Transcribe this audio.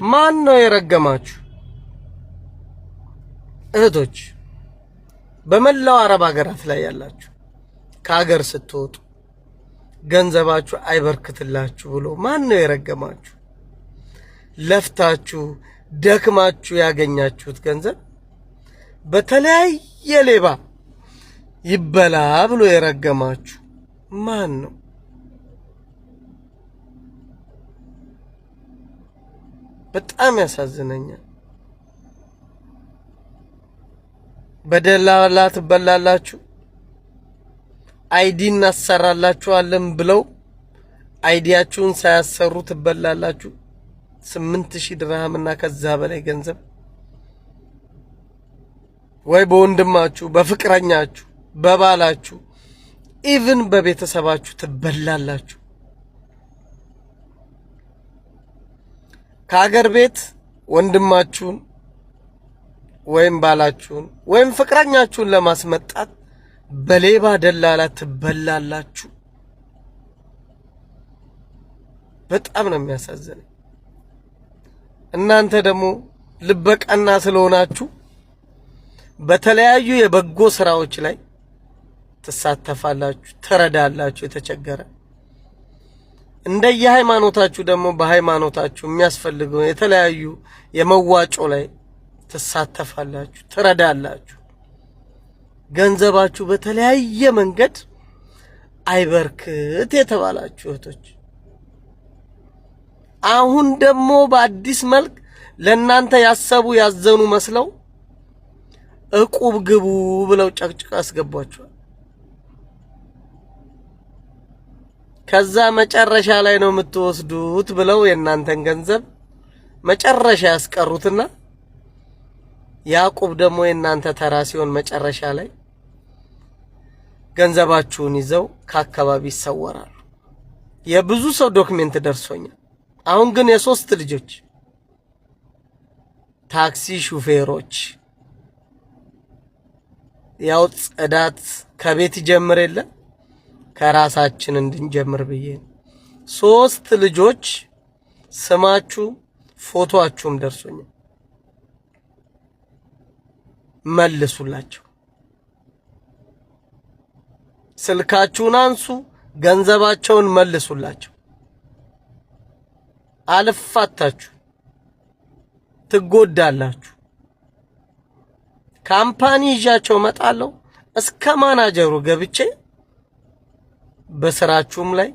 ማን ነው የረገማችሁ? እህቶች በመላው አረብ ሀገራት ላይ ያላችሁ ከሀገር ስትወጡ ገንዘባችሁ አይበርክትላችሁ ብሎ ማን ነው የረገማችሁ? ለፍታችሁ ደክማችሁ ያገኛችሁት ገንዘብ በተለያየ ሌባ ይበላ ብሎ የረገማችሁ ማን ነው? በጣም ያሳዝነኛል። በደላላ ትበላላችሁ። አይዲ እናሰራላችኋለን ብለው አይዲያችሁን ሳያሰሩ ትበላላችሁ። 8000 ድርሃም እና ከዛ በላይ ገንዘብ ወይ በወንድማችሁ፣ በፍቅረኛችሁ፣ በባላችሁ ኢቭን በቤተሰባችሁ ትበላላችሁ። ከሀገር ቤት ወንድማችሁን ወይም ባላችሁን ወይም ፍቅረኛችሁን ለማስመጣት በሌባ ደላላ ትበላላችሁ። በጣም ነው የሚያሳዝነው። እናንተ ደግሞ ልበቀና ስለሆናችሁ በተለያዩ የበጎ ስራዎች ላይ ትሳተፋላችሁ፣ ትረዳላችሁ የተቸገረ። እንደየሃይማኖታችሁ ደግሞ በሃይማኖታችሁ የሚያስፈልገው የተለያዩ የመዋጮ ላይ ትሳተፋላችሁ፣ ትረዳላችሁ። ገንዘባችሁ በተለያየ መንገድ አይበርክት የተባላችሁ እህቶች አሁን ደግሞ በአዲስ መልክ ለናንተ ያሰቡ ያዘኑ መስለው እቁብ ግቡ ብለው ጨቅጭቀው ያስገቧችኋል። ከዛ መጨረሻ ላይ ነው የምትወስዱት ብለው የናንተን ገንዘብ መጨረሻ ያስቀሩትና ያዕቆብ ደግሞ የናንተ ተራ ሲሆን መጨረሻ ላይ ገንዘባችሁን ይዘው ከአካባቢ ይሰወራሉ። የብዙ ሰው ዶክመንት ደርሶኛል። አሁን ግን የ3 ልጆች ታክሲ ሹፌሮች ያው ጽዳት ከቤት ጀምር የለ ከራሳችን እንድንጀምር ብዬ 3 ልጆች ስማችሁ ፎቶአችሁም ደርሶኛል። መልሱላቸው። ስልካችሁን አንሱ፣ ገንዘባቸውን መልሱላቸው። አልፋታችሁ፣ ትጎዳላችሁ። ካምፓኒ ይዣቸው መጣለው እስከ ማናጀሩ ገብቼ በስራችሁም ላይ